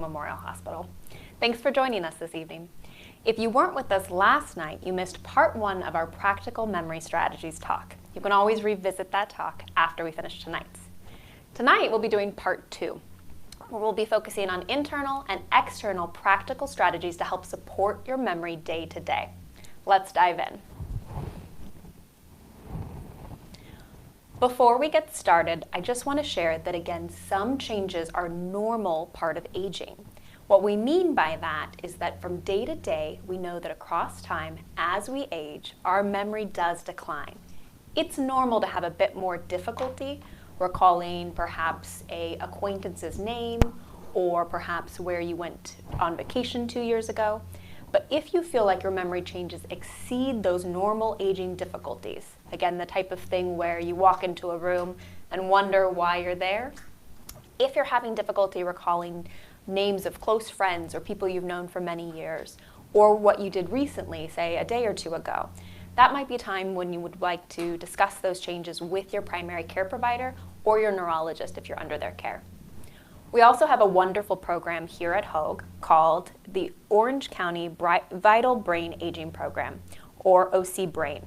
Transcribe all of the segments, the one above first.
Memorial Hospital. Thanks for joining us this evening. If you weren't with us last night, you missed part 1 of our Practical Memory Strategies talk. You can always revisit that talk after we finish tonight's. Tonight, we'll be doing part 2, where we'll be focusing on internal and external practical strategies to help support your memory day to day. Let's dive in. Before we get started, I just want to share that again, some changes are normal part of aging. What we mean by that is that from day to day, we know that across time, as we age, our memory does decline. It's normal to have a bit more difficulty recalling perhaps an acquaintance's name or perhaps where you went on vacation 2 years ago. But if you feel like your memory changes exceed those normal aging difficulties, again, the type of thing where you walk into a room and wonder why you're there, if you're having difficulty recalling names of close friends or people you've known for many years, or what you did recently, say a day or two ago, that might be a time when you would like to discuss those changes with your primary care provider or your neurologist if you're under their care. We also have a wonderful program here at Hoag called the Orange County Vital Brain Aging Program, or OC Brain.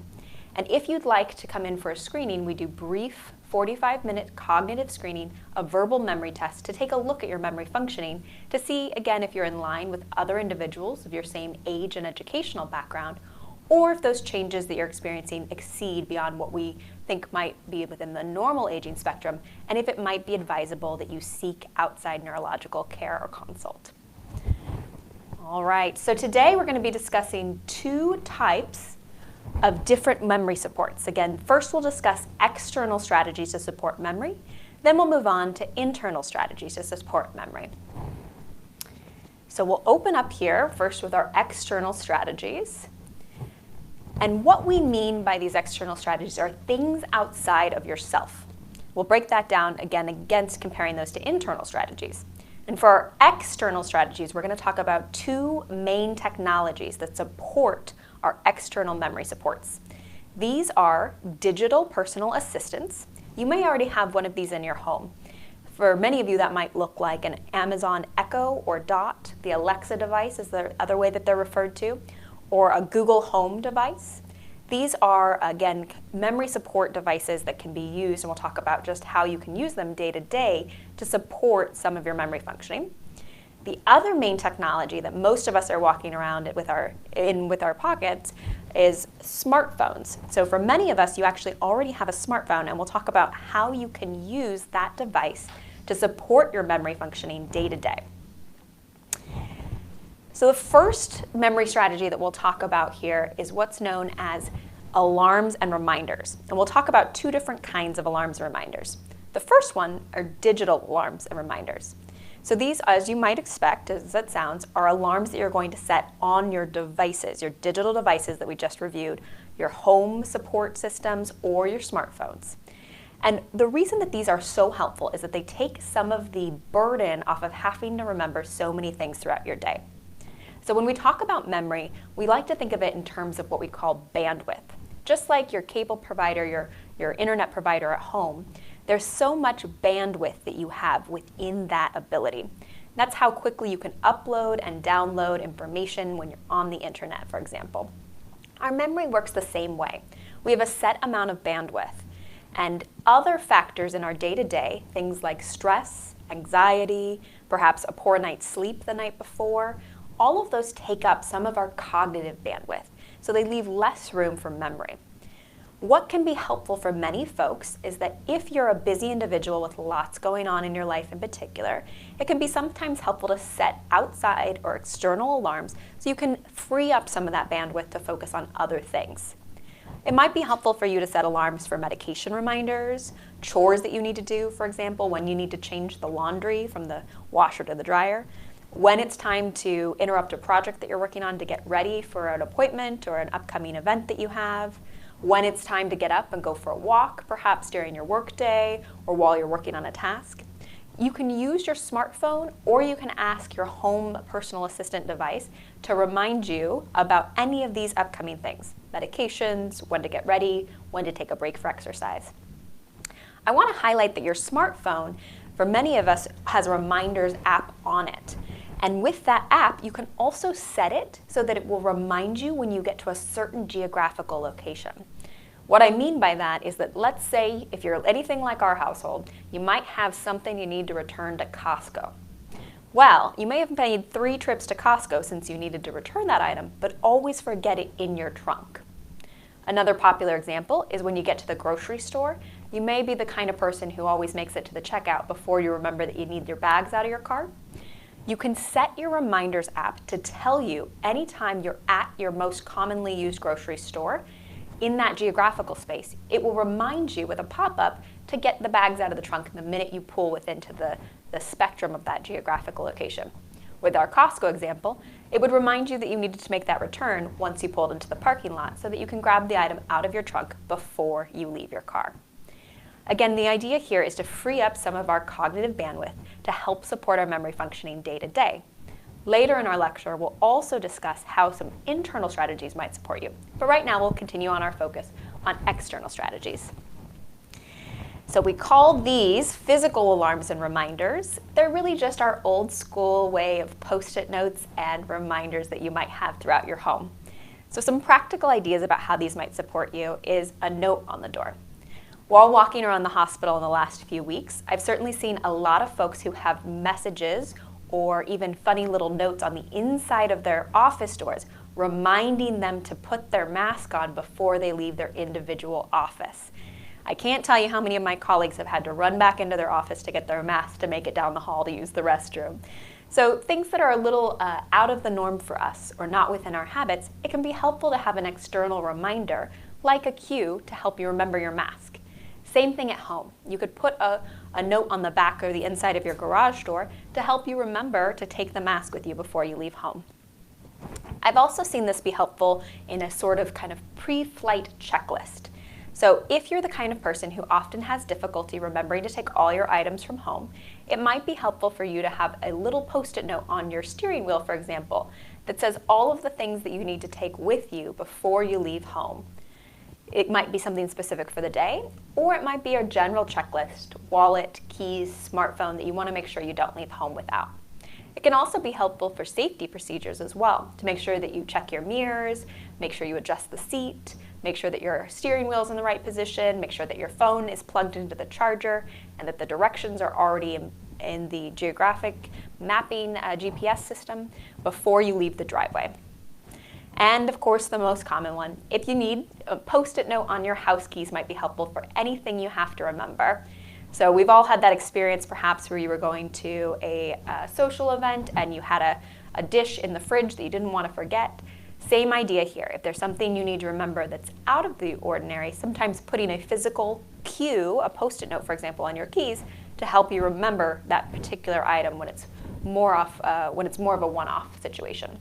And if you'd like to come in for a screening, we do brief 45-minute cognitive screening, a verbal memory test to take a look at your memory functioning to see, again, if you're in line with other individuals of your same age and educational background, or if those changes that you're experiencing exceed beyond what we think might be within the normal aging spectrum, and if it might be advisable that you seek outside neurological care or consult. All right, so today we're going to be discussing 2 types of different memory supports. Again, first we'll discuss external strategies to support memory, then we'll move on to internal strategies to support memory. So we'll open up here first with our external strategies. And what we mean by these external strategies are things outside of yourself. We'll break that down again against comparing those to internal strategies. And for our external strategies, we're going to talk about 2 main technologies that support our external memory supports. These are digital personal assistants. You may already have one of these in your home. For many of you, that might look like an Amazon Echo or Dot. The Alexa device is the other way that they're referred to, or a Google Home device. These are, again, memory support devices that can be used, and we'll talk about just how you can use them day to day to support some of your memory functioning. The other main technology that most of us are walking around with our pockets is smartphones. So for many of us, you actually already have a smartphone, and we'll talk about how you can use that device to support your memory functioning day to day. So the first memory strategy that we'll talk about here is what's known as alarms and reminders. And we'll talk about 2 different kinds of alarms and reminders. The first one are digital alarms and reminders. So these, as you might expect, as it sounds, are alarms that you're going to set on your devices, your digital devices that we just reviewed, your home support systems or your smartphones. And the reason that these are so helpful is that they take some of the burden off of having to remember so many things throughout your day. So when we talk about memory, we like to think of it in terms of what we call bandwidth. Just like your cable provider, your internet provider at home, there's so much bandwidth that you have within that ability. That's how quickly you can upload and download information when you're on the internet, for example. Our memory works the same way. We have a set amount of bandwidth, and other factors in our day-to-day, things like stress, anxiety, perhaps a poor night's sleep the night before, all of those take up some of our cognitive bandwidth, so they leave less room for memory. What can be helpful for many folks is that if you're a busy individual with lots going on in your life in particular, it can be sometimes helpful to set outside or external alarms so you can free up some of that bandwidth to focus on other things. It might be helpful for you to set alarms for medication reminders, chores that you need to do, for example, when you need to change the laundry from the washer to the dryer, when it's time to interrupt a project that you're working on to get ready for an appointment or an upcoming event that you have, when it's time to get up and go for a walk, perhaps during your work day or while you're working on a task. You can use your smartphone or you can ask your home personal assistant device to remind you about any of these upcoming things, medications, when to get ready, when to take a break for exercise. I want to highlight that your smartphone, for many of us, has a reminders app on it. And with that app, you can also set it so that it will remind you when you get to a certain geographical location. What I mean by that is that, let's say if you're anything like our household, you might have something you need to return to Costco. Well, you may have made 3 trips to Costco since you needed to return that item, but always forget it in your trunk. Another popular example is when you get to the grocery store, you may be the kind of person who always makes it to the checkout before you remember that you need your bags out of your car. You can set your reminders app to tell you anytime you're at your most commonly used grocery store in that geographical space. It will remind you with a pop-up to get the bags out of the trunk the minute you pull within the spectrum of that geographical location. With our Costco example, it would remind you that you needed to make that return once you pulled into the parking lot so that you can grab the item out of your trunk before you leave your car. Again, the idea here is to free up some of our cognitive bandwidth to help support our memory functioning day to day. Later in our lecture, we'll also discuss how some internal strategies might support you. But right now, we'll continue on our focus on external strategies. So we call these physical alarms and reminders. They're really just our old school way of Post-it notes and reminders that you might have throughout your home. So some practical ideas about how these might support you is a note on the door. While walking around the hospital in the last few weeks, I've certainly seen a lot of folks who have messages or even funny little notes on the inside of their office doors reminding them to put their mask on before they leave their individual office. I can't tell you how many of my colleagues have had to run back into their office to get their mask to make it down the hall to use the restroom. So things that are a little out of the norm for us or not within our habits, it can be helpful to have an external reminder like a cue to help you remember your mask. Same thing at home. You could put a note on the back or the inside of your garage door to help you remember to take the mask with you before you leave home. I've also seen this be helpful in a sort of kind of pre-flight checklist. So if you're the kind of person who often has difficulty remembering to take all your items from home, it might be helpful for you to have a little Post-it note on your steering wheel, for example, that says all of the things that you need to take with you before you leave home. It might be something specific for the day, or it might be a general checklist, wallet, keys, smartphone that you want to make sure you don't leave home without. It can also be helpful for safety procedures as well, to make sure that you check your mirrors, make sure you adjust the seat, make sure that your steering wheel is in the right position, make sure that your phone is plugged into the charger, and that the directions are already in the geographic mapping GPS system before you leave the driveway. And of course, the most common one, if you need, a Post-it note on your house keys might be helpful for anything you have to remember. So we've all had that experience perhaps where you were going to a social event and you had a dish in the fridge that you didn't want to forget. Same idea here. If there's something you need to remember that's out of the ordinary, sometimes putting a physical cue, a Post-it note, for example, on your keys to help you remember that particular item when it's more of a one-off situation.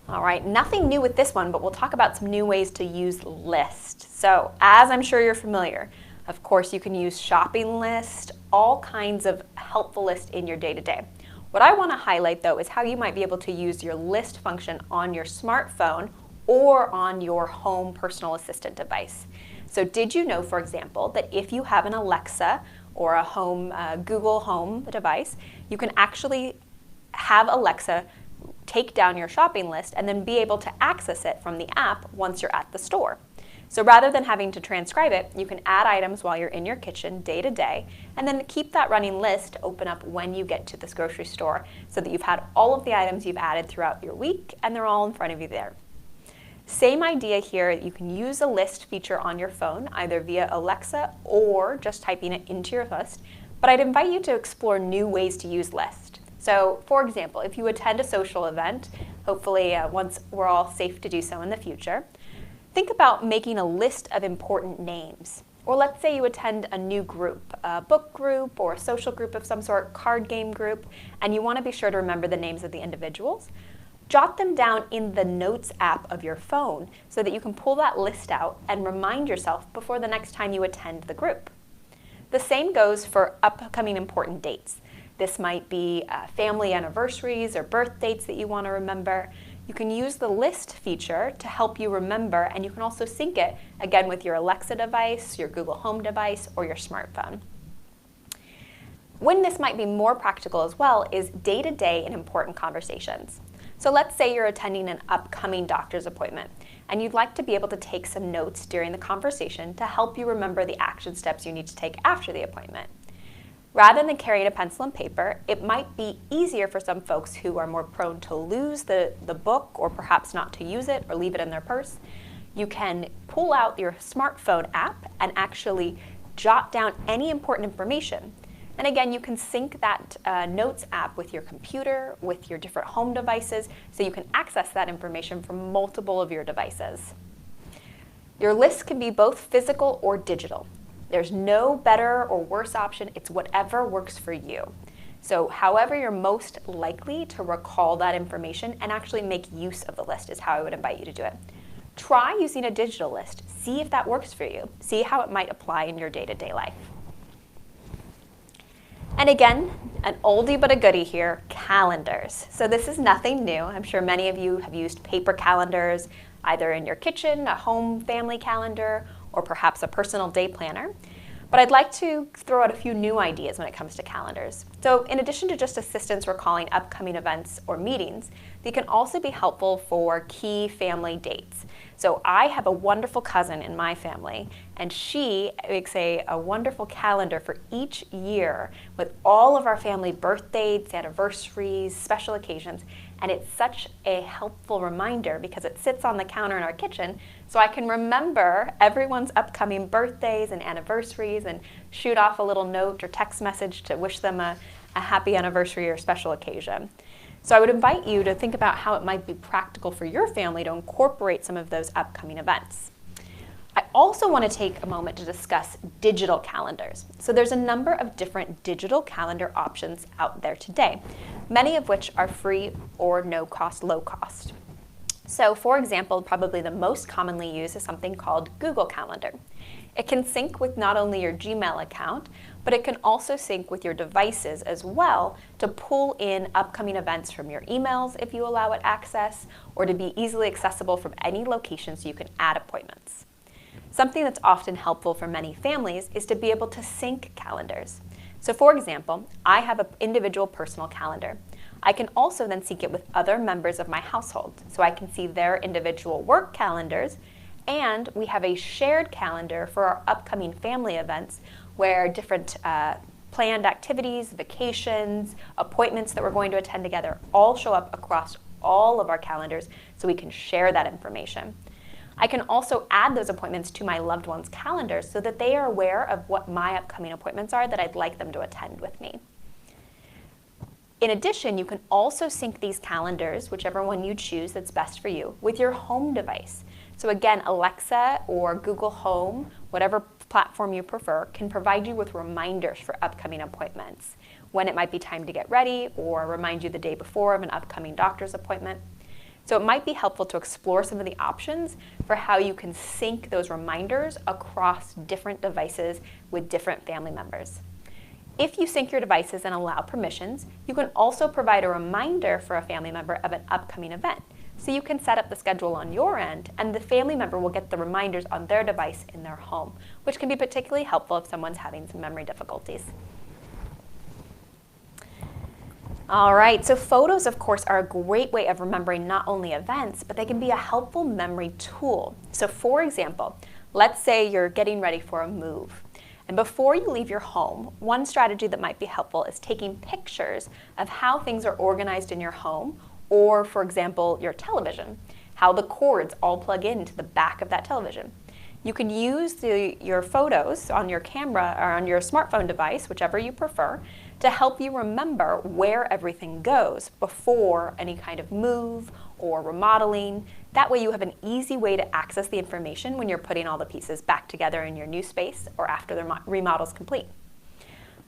All right, nothing new with this one, but we'll talk about some new ways to use lists. So as I'm sure you're familiar, of course you can use shopping list, all kinds of helpful lists in your day-to-day. What I want to highlight though is how you might be able to use your list function on your smartphone or on your home personal assistant device. So did you know, for example, that if you have an Alexa or a home Google Home device, you can actually have Alexa take down your shopping list and then be able to access it from the app once you're at the store. So rather than having to transcribe it, you can add items while you're in your kitchen day to day, and then keep that running list open up when you get to this grocery store so that you've had all of the items you've added throughout your week and they're all in front of you there. Same idea here, you can use a list feature on your phone, either via Alexa or just typing it into your list, but I'd invite you to explore new ways to use lists. So for example, if you attend a social event, hopefully once we're all safe to do so in the future, think about making a list of important names. Or let's say you attend a new group, a book group or a social group of some sort, card game group, and you want to be sure to remember the names of the individuals. Jot them down in the Notes app of your phone so that you can pull that list out and remind yourself before the next time you attend the group. The same goes for upcoming important dates. This might be family anniversaries or birth dates that you want to remember. You can use the list feature to help you remember, and you can also sync it again with your Alexa device, your Google Home device, or your smartphone. When this might be more practical as well is day-to-day and important conversations. So let's say you're attending an upcoming doctor's appointment and you'd like to be able to take some notes during the conversation to help you remember the action steps you need to take after the appointment. Rather than carrying a pencil and paper, it might be easier for some folks who are more prone to lose the book or perhaps not to use it or leave it in their purse. You can pull out your smartphone app and actually jot down any important information. And again, you can sync that Notes app with your computer, with your different home devices, so you can access that information from multiple of your devices. Your list can be both physical or digital. There's no better or worse option, it's whatever works for you. So however you're most likely to recall that information and actually make use of the list is how I would invite you to do it. Try using a digital list. See if that works for you. See how it might apply in your day-to-day life. And again, an oldie but a goodie here, calendars. So this is nothing new. I'm sure many of you have used paper calendars, either in your kitchen, a home family calendar, or perhaps a personal day planner. But I'd like to throw out a few new ideas when it comes to calendars. So in addition to just assistance recalling upcoming events or meetings, they can also be helpful for key family dates. So I have a wonderful cousin in my family, and she makes a wonderful calendar for each year with all of our family birthdays, anniversaries, special occasions, and it's such a helpful reminder because it sits on the counter in our kitchen so I can remember everyone's upcoming birthdays and anniversaries and shoot off a little note or text message to wish them a happy anniversary or special occasion. So I would invite you to think about how it might be practical for your family to incorporate some of those upcoming events. I also want to take a moment to discuss digital calendars. So there's a number of different digital calendar options out there today, many of which are free or no cost, low cost. So for example, probably the most commonly used is something called Google Calendar. It can sync with not only your Gmail account, but it can also sync with your devices as well to pull in upcoming events from your emails if you allow it access, or to be easily accessible from any location so you can add appointments. Something that's often helpful for many families is to be able to sync calendars. So for example, I have an individual personal calendar. I can also then sync it with other members of my household, so I can see their individual work calendars, and we have a shared calendar for our upcoming family events where different planned activities, vacations, appointments that we're going to attend together all show up across all of our calendars so we can share that information. I can also add those appointments to my loved ones' calendars so that they are aware of what my upcoming appointments are that I'd like them to attend with me. In addition, you can also sync these calendars, whichever one you choose that's best for you, with your home device. So again, Alexa or Google Home, whatever platform you prefer, can provide you with reminders for upcoming appointments, when it might be time to get ready, or remind you the day before of an upcoming doctor's appointment. So it might be helpful to explore some of the options for how you can sync those reminders across different devices with different family members. If you sync your devices and allow permissions, you can also provide a reminder for a family member of an upcoming event. So you can set up the schedule on your end, and the family member will get the reminders on their device in their home, which can be particularly helpful if someone's having some memory difficulties. All right, so photos, of course, are a great way of remembering not only events, but they can be a helpful memory tool. So for example, let's say you're getting ready for a move. And before you leave your home, one strategy that might be helpful is taking pictures of how things are organized in your home, or for example, your television, how the cords all plug into the back of that television. You can use your photos on your camera or on your smartphone device, whichever you prefer, to help you remember where everything goes before any kind of move or remodeling. That way you have an easy way to access the information when you're putting all the pieces back together in your new space or after the remodel's complete.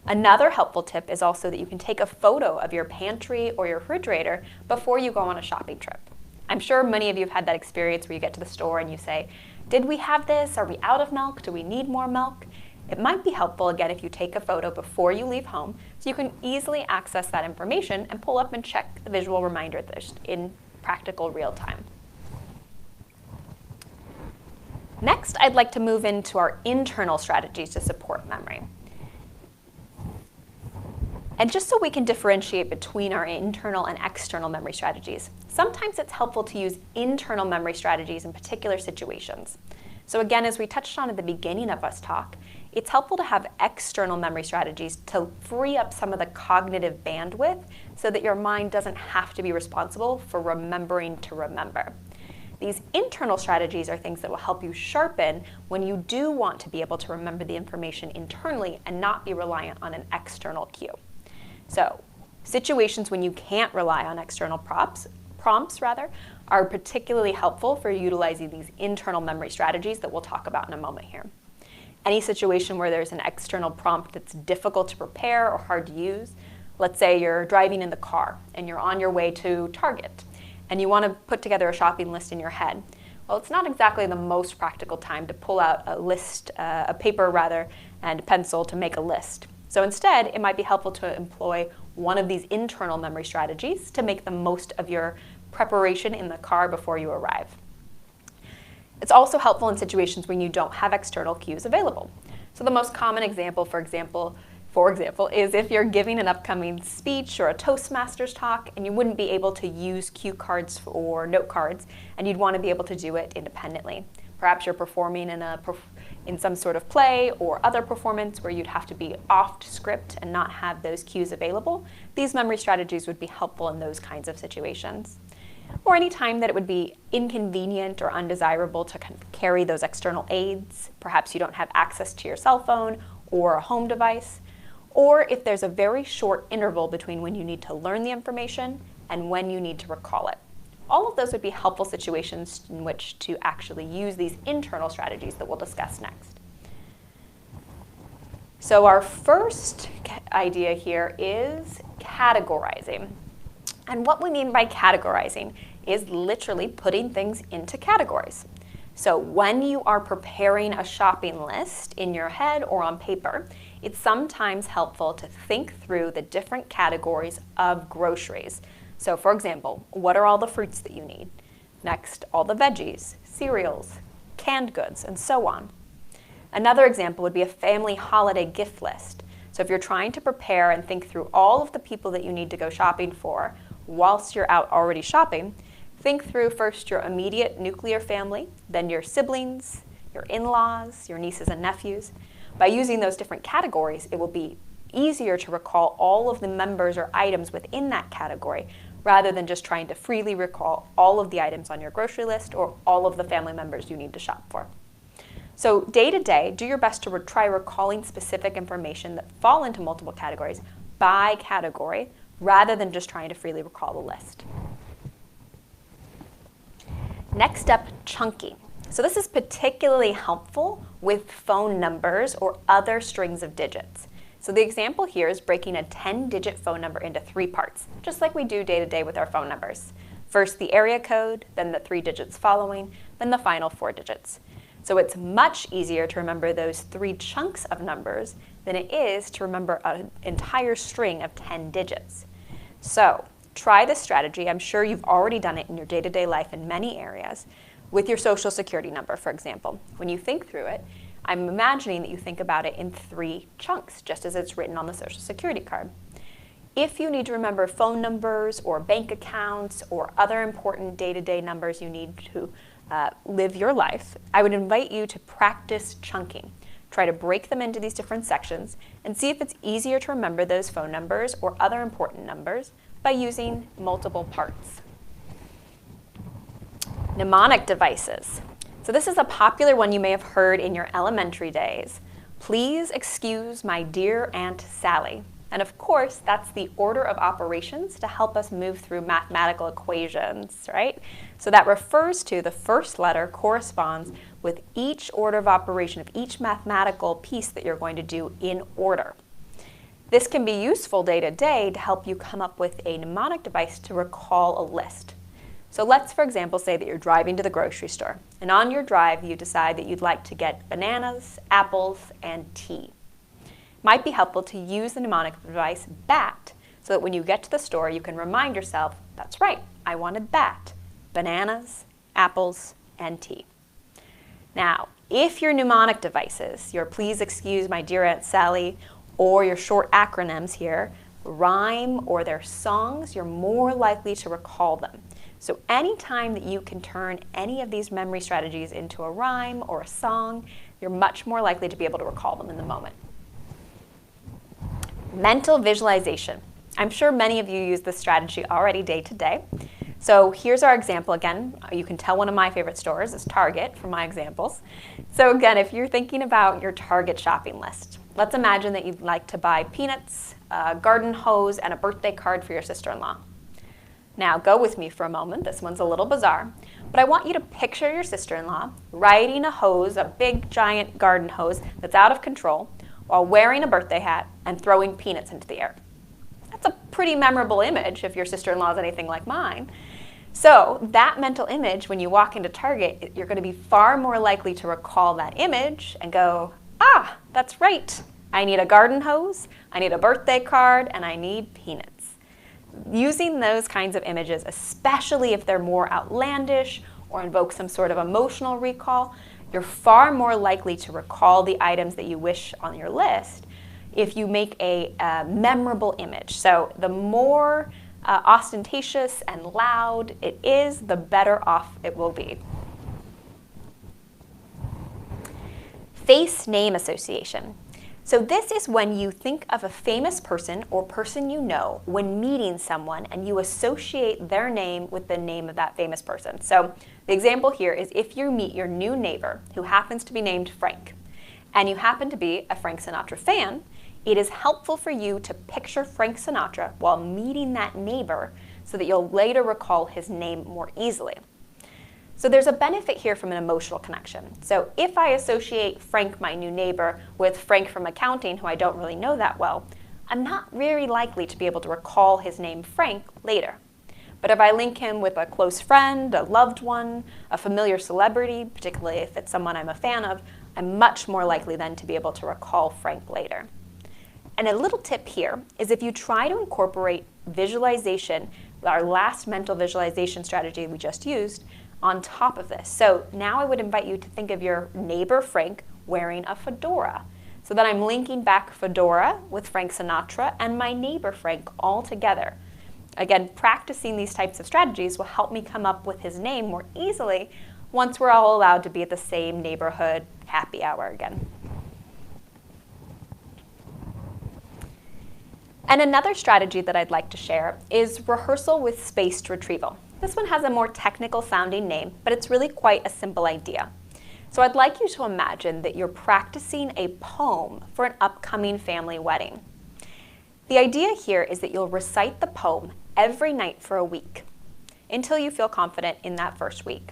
Another helpful tip is also that you can take a photo of your pantry or your refrigerator before you go on a shopping trip. I'm sure many of you have had that experience where you get to the store and you say, did we have this? Are we out of milk? Do we need more milk? It might be helpful, again, if you take a photo before you leave home so you can easily access that information and pull up and check the visual reminder in practical real time. Next, I'd like to move into our internal strategies to support memory. And just so we can differentiate between our internal and external memory strategies, sometimes it's helpful to use internal memory strategies in particular situations. So again, as we touched on at the beginning of this talk, it's helpful to have external memory strategies to free up some of the cognitive bandwidth so that your mind doesn't have to be responsible for remembering to remember. These internal strategies are things that will help you sharpen when you do want to be able to remember the information internally and not be reliant on an external cue. So, situations when you can't rely on external prompts are particularly helpful for utilizing these internal memory strategies that we'll talk about in a moment here. Any situation where there's an external prompt that's difficult to prepare or hard to use, let's say you're driving in the car and you're on your way to Target and you want to put together a shopping list in your head. Well, it's not exactly the most practical time to pull out a paper and a pencil to make a list. So instead, it might be helpful to employ one of these internal memory strategies to make the most of your preparation in the car before you arrive. It's also helpful in situations when you don't have external cues available. So the most common example, for example, is if you're giving an upcoming speech or a Toastmasters talk and you wouldn't be able to use cue cards or note cards and you'd want to be able to do it independently. Perhaps you're performing in some sort of play or other performance where you'd have to be off script and not have those cues available. These memory strategies would be helpful in those kinds of situations. Or any time that it would be inconvenient or undesirable to carry those external aids. Perhaps you don't have access to your cell phone or a home device. Or if there's a very short interval between when you need to learn the information and when you need to recall it. All of those would be helpful situations in which to actually use these internal strategies that we'll discuss next. So our first idea here is categorizing. And what we mean by categorizing is literally putting things into categories. So when you are preparing a shopping list in your head or on paper, it's sometimes helpful to think through the different categories of groceries. So for example, what are all the fruits that you need? Next, all the veggies, cereals, canned goods, and so on. Another example would be a family holiday gift list. So if you're trying to prepare and think through all of the people that you need to go shopping for whilst you're out already shopping, think through first your immediate nuclear family, then your siblings, your in-laws, your nieces and nephews. By using those different categories, it will be easier to recall all of the members or items within that category rather than just trying to freely recall all of the items on your grocery list or all of the family members you need to shop for. So day to day, do your best to try recalling specific information that fall into multiple categories by category rather than just trying to freely recall the list. Next up, chunking. So this is particularly helpful with phone numbers or other strings of digits. So the example here is breaking a 10-digit phone number into 3 parts, just like we do day to day with our phone numbers. First the area code, then the 3 digits following, then the final 4 digits. So it's much easier to remember those 3 chunks of numbers than it is to remember an entire string of 10 digits. So try this strategy. I'm sure you've already done it in your day-to-day life in many areas. With your social security number, for example. When you think through it, I'm imagining that you think about it in 3 chunks, just as it's written on the social security card. If you need to remember phone numbers or bank accounts or other important day-to-day numbers you need to live your life, I would invite you to practice chunking. Try to break them into these different sections and see if it's easier to remember those phone numbers or other important numbers by using multiple parts. Mnemonic devices. So this is a popular one you may have heard in your elementary days. Please excuse my dear Aunt Sally. And of course, that's the order of operations to help us move through mathematical equations, right? So that refers to the first letter corresponds with each order of operation of each mathematical piece that you're going to do in order. This can be useful day to day to help you come up with a mnemonic device to recall a list. So let's, for example, say that you're driving to the grocery store, and on your drive you decide that you'd like to get bananas, apples, and tea. It might be helpful to use the mnemonic device BAT, so that when you get to the store you can remind yourself, that's right, I wanted BAT, bananas, apples, and tea. Now, if your mnemonic devices, your please excuse my dear Aunt Sally, or your short acronyms here, rhyme or their songs, you're more likely to recall them. So anytime that you can turn any of these memory strategies into a rhyme or a song, you're much more likely to be able to recall them in the moment. Mental visualization. I'm sure many of you use this strategy already day to day. So here's our example again. You can tell one of my favorite stores is Target for my examples. So again, if you're thinking about your Target shopping list, let's imagine that you'd like to buy peanuts, a garden hose, and a birthday card for your sister-in-law. Now go with me for a moment. This one's a little bizarre, but I want you to picture your sister-in-law riding a hose, a big giant garden hose that's out of control, while wearing a birthday hat and throwing peanuts into the air. That's a pretty memorable image if your sister-in-law is anything like mine. So that mental image, when you walk into Target, you're going to be far more likely to recall that image and go, ah, that's right. I need a garden hose, I need a birthday card, and I need peanuts. Using those kinds of images, especially if they're more outlandish or invoke some sort of emotional recall, you're far more likely to recall the items that you wish on your list if you make a memorable image. So the more ostentatious and loud it is, the better off it will be. Face name association. So this is when you think of a famous person or person you know when meeting someone and you associate their name with the name of that famous person. So the example here is if you meet your new neighbor who happens to be named Frank and you happen to be a Frank Sinatra fan, it is helpful for you to picture Frank Sinatra while meeting that neighbor so that you'll later recall his name more easily. So there's a benefit here from an emotional connection. So if I associate Frank, my new neighbor, with Frank from accounting, who I don't really know that well, I'm not very likely to be able to recall his name Frank later. But if I link him with a close friend, a loved one, a familiar celebrity, particularly if it's someone I'm a fan of, I'm much more likely then to be able to recall Frank later. And a little tip here is if you try to incorporate visualization, our last mental visualization strategy we just used, on top of this. So now I would invite you to think of your neighbor Frank wearing a fedora. So that I'm linking back fedora with Frank Sinatra and my neighbor Frank all together. Again, practicing these types of strategies will help me come up with his name more easily once we're all allowed to be at the same neighborhood happy hour again. And another strategy that I'd like to share is rehearsal with spaced retrieval. This one has a more technical sounding name, but it's really quite a simple idea. So I'd like you to imagine that you're practicing a poem for an upcoming family wedding. The idea here is that you'll recite the poem every night for a week until you feel confident in that first week.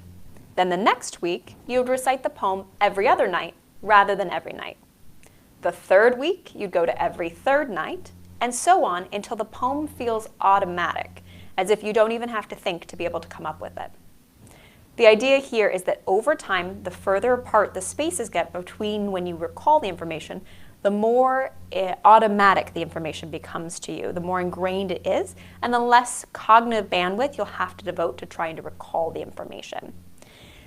Then the next week, you would recite the poem every other night rather than every night. The third week, you'd go to every third night, and so on until the poem feels automatic, as if you don't even have to think to be able to come up with it. The idea here is that over time, the further apart the spaces get between when you recall the information, the more automatic the information becomes to you, the more ingrained it is, and the less cognitive bandwidth you'll have to devote to trying to recall the information.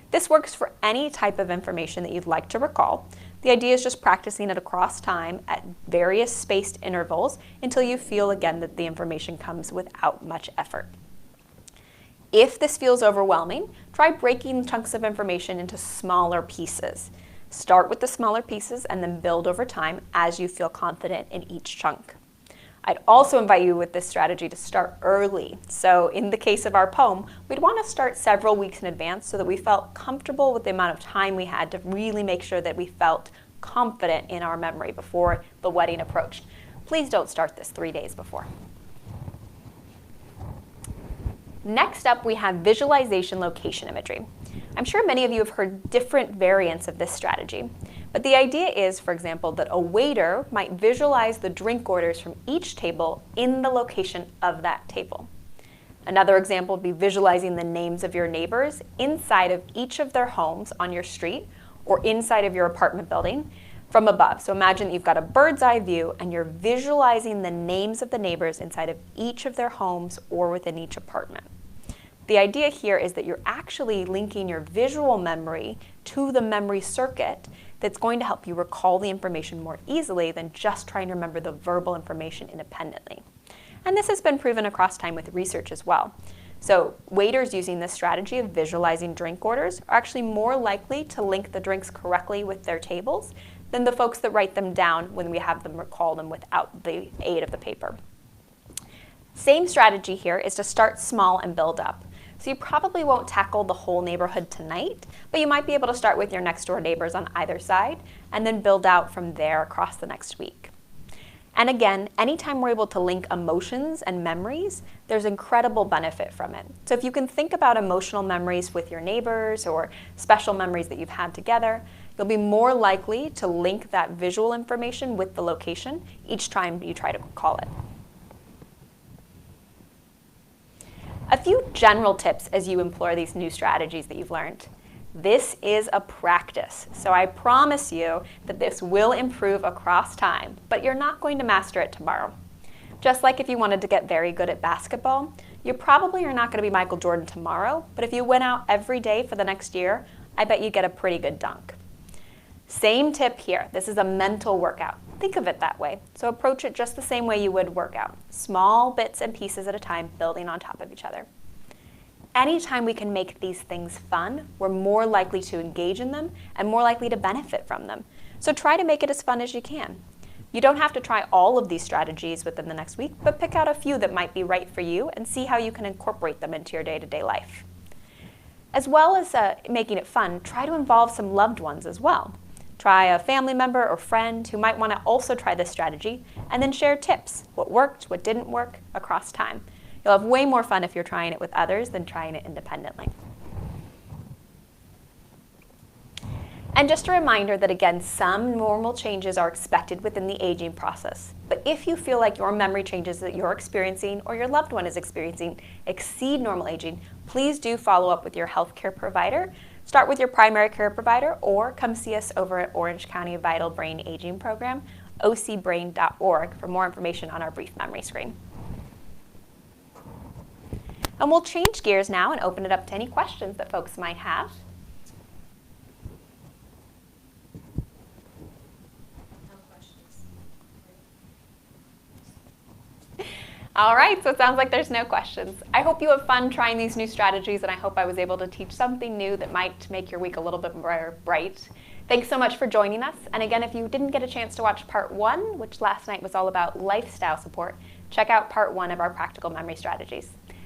This works for any type of information that you'd like to recall. The idea is just practicing it across time at various spaced intervals until you feel again that the information comes without much effort. If this feels overwhelming, try breaking chunks of information into smaller pieces. Start with the smaller pieces and then build over time as you feel confident in each chunk. I'd also invite you with this strategy to start early. So in the case of our poem, we'd want to start several weeks in advance so that we felt comfortable with the amount of time we had to really make sure that we felt confident in our memory before the wedding approached. Please don't start this 3 days before. Next up, we have visualization location imagery. I'm sure many of you have heard different variants of this strategy, but the idea is, for example, that a waiter might visualize the drink orders from each table in the location of that table. Another example would be visualizing the names of your neighbors inside of each of their homes on your street or inside of your apartment building from above. So imagine that you've got a bird's eye view and you're visualizing the names of the neighbors inside of each of their homes or within each apartment. The idea here is that you're actually linking your visual memory to the memory circuit that's going to help you recall the information more easily than just trying to remember the verbal information independently. And this has been proven across time with research as well. So waiters using this strategy of visualizing drink orders are actually more likely to link the drinks correctly with their tables than the folks that write them down when we have them recall them without the aid of the paper. Same strategy here is to start small and build up. So you probably won't tackle the whole neighborhood tonight, but you might be able to start with your next door neighbors on either side and then build out from there across the next week. And again, anytime we're able to link emotions and memories, there's incredible benefit from it. So if you can think about emotional memories with your neighbors or special memories that you've had together, you'll be more likely to link that visual information with the location each time you try to recall it. A few general tips as you employ these new strategies that you've learned. This is a practice, so I promise you that this will improve across time, but you're not going to master it tomorrow. Just like if you wanted to get very good at basketball, you probably are not going to be Michael Jordan tomorrow, but if you went out every day for the next year, I bet you get a pretty good dunk. Same tip here. This is a mental workout. Think of it that way. So approach it just the same way you would workout. Small bits and pieces at a time, building on top of each other. Anytime we can make these things fun, we're more likely to engage in them and more likely to benefit from them. So try to make it as fun as you can. You don't have to try all of these strategies within the next week, but pick out a few that might be right for you and see how you can incorporate them into your day-to-day life. As well as making it fun, try to involve some loved ones as well. Try a family member or friend who might want to also try this strategy, and then share tips, what worked, what didn't work, across time. You'll have way more fun if you're trying it with others than trying it independently. And just a reminder that, again, some normal changes are expected within the aging process. But if you feel like your memory changes that you're experiencing or your loved one is experiencing exceed normal aging, please do follow up with your healthcare provider. Start with your primary care provider or come see us over at Orange County Vital Brain Aging Program, ocbrain.org, for more information on our brief memory screen. And we'll change gears now and open it up to any questions that folks might have. All right, so it sounds like there's no questions. I hope you have fun trying these new strategies, and I hope I was able to teach something new that might make your week a little bit more bright. Thanks so much for joining us. And again, if you didn't get a chance to watch part 1, which last night was all about lifestyle support, check out part 1 of our practical memory strategies.